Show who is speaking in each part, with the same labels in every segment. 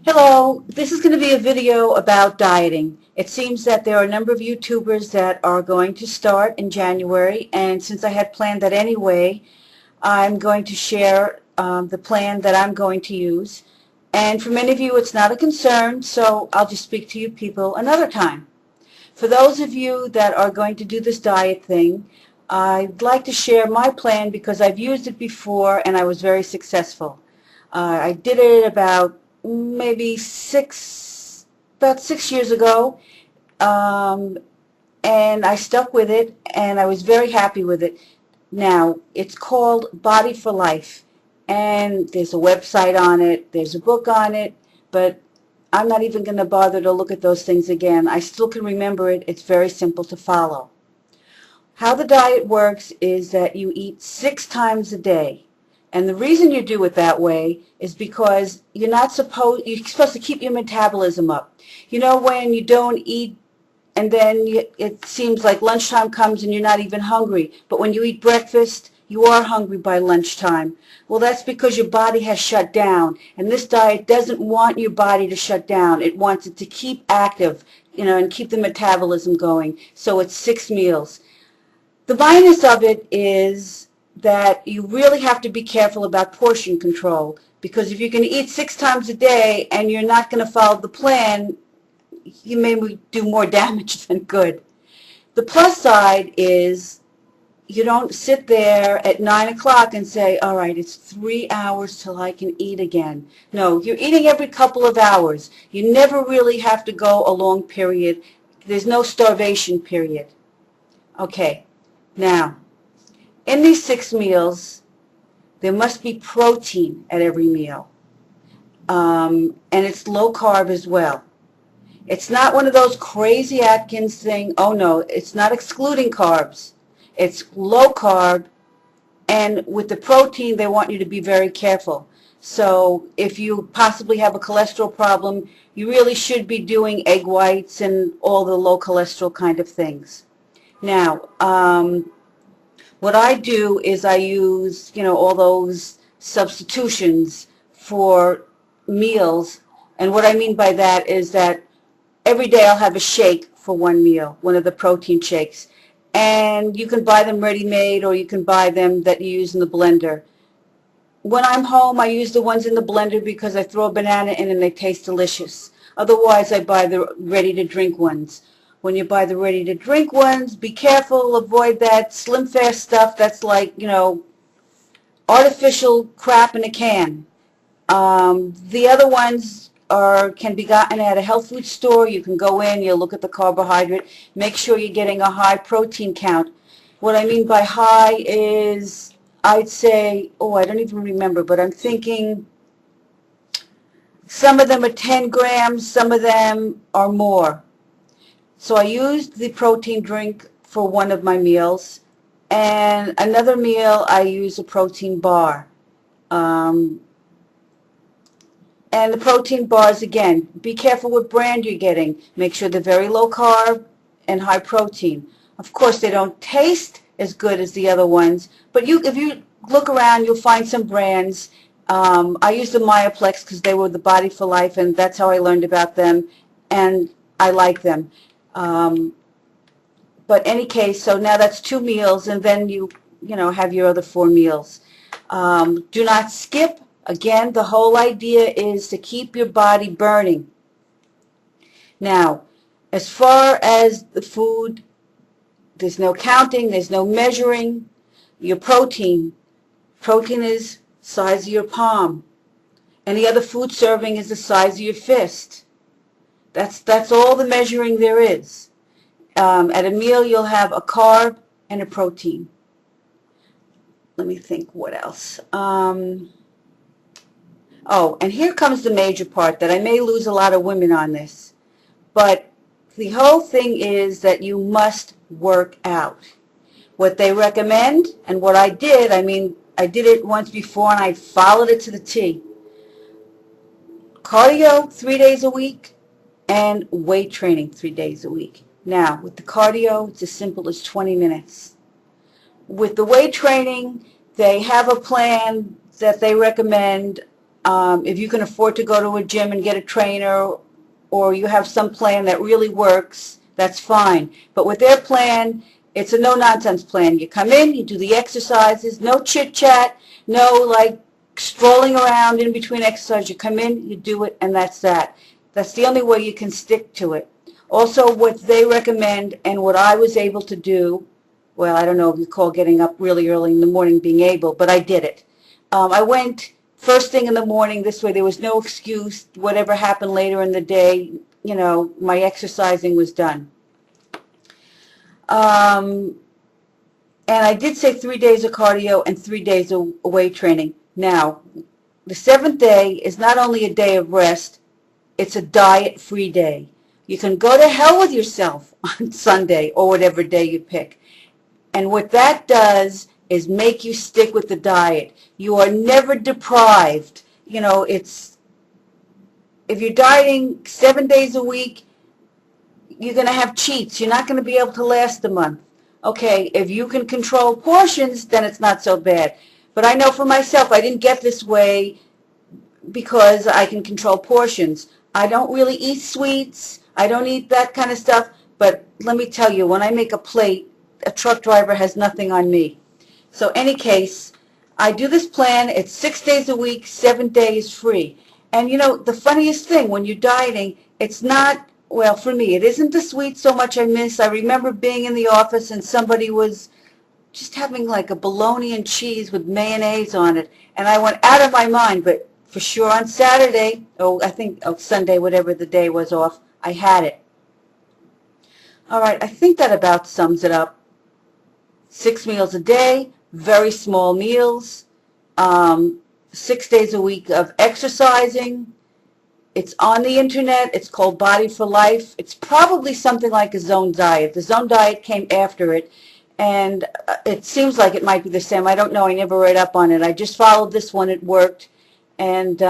Speaker 1: Hello, this is going to be a video about dieting. It seems that there are a number of YouTubers that are going to start in January, and since I had planned that anyway, I'm going to share the plan that I'm going to use. And for many of you, it's not a concern, so I'll just speak to you people another time. For those of you that are going to do this diet thing, I'd like to share my plan because I've used it before and I was very successful. I did it about about 6 years ago, um, and I stuck with it, and I was very happy with it. Now, it's called Body for Life, and there's a website on it, there's a book on it, but I'm not even going to bother to look at those things again. I still can remember it. It's very simple to follow. How the diet works is that you eat 6 times a day. And the reason you do it that way is because you're supposed to keep your metabolism up. You know, when you don't eat and then it seems like lunchtime comes and you're not even hungry. But when you eat breakfast, you are hungry by lunchtime. Well, that's because your body has shut down. And this diet doesn't want your body to shut down. It wants it to keep active, and keep the metabolism going. So it's 6 meals. The minus of it is that you really have to be careful about portion control, because if you're going to eat 6 times a day and you're not going to follow the plan, you may do more damage than good. The plus side is you don't sit there at 9 o'clock and say, all right, it's 3 hours till I can eat again. No, you're eating every couple of hours. You never really have to go a long period. There's no starvation period. Okay, now, in these 6 meals, there must be protein at every meal. And it's low carb as well. It's not one of those crazy Atkins thing. Oh no, it's not excluding carbs. It's low carb, and with the protein they want you to be very careful. So if you possibly have a cholesterol problem, you really should be doing egg whites and all the low cholesterol kind of things. Now, what I do is I use, all those substitutions for meals, and what I mean by that is that every day I'll have a shake for one meal, one of the protein shakes. And you can buy them ready-made or you can buy them that you use in the blender. When I'm home, I use the ones in the blender because I throw a banana in and they taste delicious. Otherwise, I buy the ready-to-drink ones. When you buy the ready-to-drink ones, be careful, avoid that slim fast stuff that's like, artificial crap in a can. The other ones can be gotten at a health food store. You can go in, you look at the carbohydrate, make sure you're getting a high protein count. What I mean by high is, I'd say, I don't even remember, but I'm thinking some of them are 10 grams, some of them are more. So I used the protein drink for one of my meals, and another meal I use a protein bar. And the protein bars, again, be careful what brand you're getting. Make sure they're very low carb and high protein. Of course, they don't taste as good as the other ones, but if you look around, you'll find some brands. I use the Myoplex because they were the Body for Life, and that's how I learned about them, and I like them. But any case, so now that's 2 meals, and then you have your other 4 meals. Do not skip. Again, the whole idea is to keep your body burning. Now, as far as the food, there's no counting, there's no measuring. Your protein is the size of your palm. Any other food serving is the size of your fist. That's all the measuring there is. At a meal, you'll have a carb and a protein. Let me think what else. Oh, and here comes the major part that I may lose a lot of women on this. But the whole thing is that you must work out. What they recommend and what I did, I did it once before and I followed it to the T. Cardio 3 days a week and weight training 3 days a week. Now, with the cardio, it's as simple as 20 minutes. With the weight training, they have a plan that they recommend. If you can afford to go to a gym and get a trainer, or you have some plan that really works, that's fine. But with their plan, it's a no-nonsense plan. You come in, you do the exercises, no chit-chat, no like strolling around in between exercise. You come in, you do it, and that's that. That's the only way you can stick to it. Also, what they recommend and what I was able to do, well, I don't know if you call getting up really early in the morning being able, but I did it. I went first thing in the morning. This way there was no excuse. Whatever happened later in the day, you know, my exercising was done. And I did say 3 days of cardio and 3 days of weight training. Now, the 7th day is not only a day of rest, it's a diet-free day. You can go to hell with yourself on Sunday or whatever day you pick. And what that does is make you stick with the diet. You are never deprived. You know, if you're dieting 7 days a week, you're going to have cheats. You're not going to be able to last a month. Okay, if you can control portions, then it's not so bad. But I know for myself, I didn't get this way because I can control portions. I don't really eat sweets. I don't eat that kind of stuff. But let me tell you, when I make a plate, a truck driver has nothing on me. So any case, I do this plan. It's 6 days a week, 7 days free. And you know, the funniest thing, when you're dieting, it's not, well, for me, it isn't the sweets so much I miss. I remember being in the office and somebody was just having like a bologna and cheese with mayonnaise on it. And I went out of my mind, but for sure on Saturday, I think Sunday, whatever the day was off, I had it. All right, I think that about sums it up. 6 meals a day, very small meals, 6 days a week of exercising. It's on the internet. It's called Body for Life. It's probably something like a Zone Diet. The Zone Diet came after it, and it seems like it might be the same. I don't know. I never read up on it. I just followed this one. It worked, and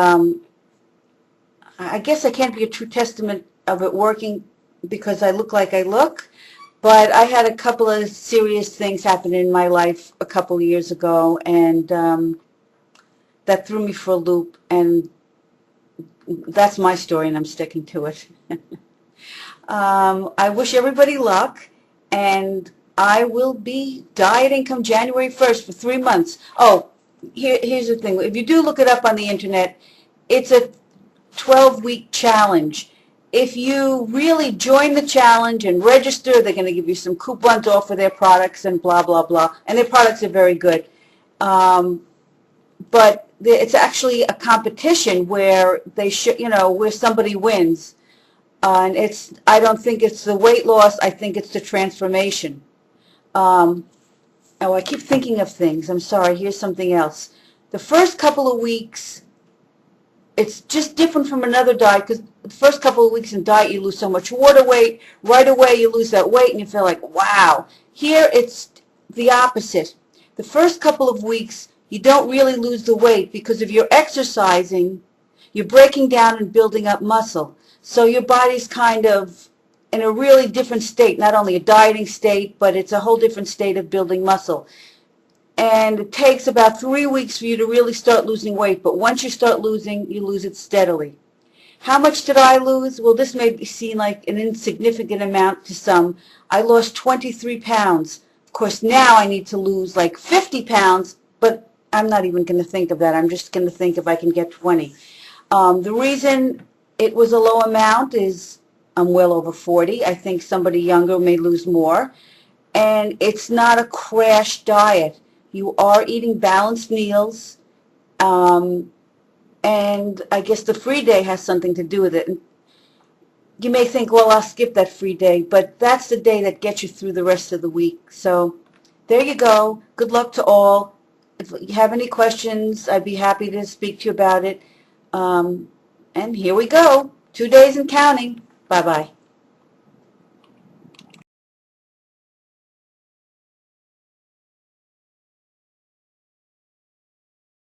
Speaker 1: I guess I can't be a true testament of it working because I look like I look. But I had a couple of serious things happen in my life a couple of years ago, and that threw me for a loop, and that's my story, and I'm sticking to it. I wish everybody luck, and I will be dieting come January 1st for 3 months. Oh, here's the thing. If you do look it up on the internet, it's a 12-week challenge. If you really join the challenge and register, they're going to give you some coupons off of their products and blah, blah, blah. And their products are very good. But it's actually a competition where where somebody wins. And I don't think it's the weight loss. I think it's the transformation. Oh, I keep thinking of things. I'm sorry. Here's something else. The first couple of weeks, it's just different from another diet because the first couple of weeks in diet you lose so much water weight. Right away you lose that weight and you feel like, wow. Here it's the opposite. The first couple of weeks you don't really lose the weight because if you're exercising, you're breaking down and building up muscle. So your body's kind of in a really different state, not only a dieting state, but it's a whole different state of building muscle. And it takes about 3 weeks for you to really start losing weight. But once you start losing, you lose it steadily. How much did I lose? Well, this may seem like an insignificant amount to some. I lost 23 pounds. Of course, now I need to lose like 50 pounds, but I'm not even going to think of that. I'm just going to think if I can get 20. The reason it was a low amount is I'm well over 40. I think somebody younger may lose more. And it's not a crash diet. You are eating balanced meals, and I guess the free day has something to do with it. And you may think, well, I'll skip that free day, but that's the day that gets you through the rest of the week. So there you go. Good luck to all. If you have any questions, I'd be happy to speak to you about it. And here we go. 2 days and counting. Bye-bye.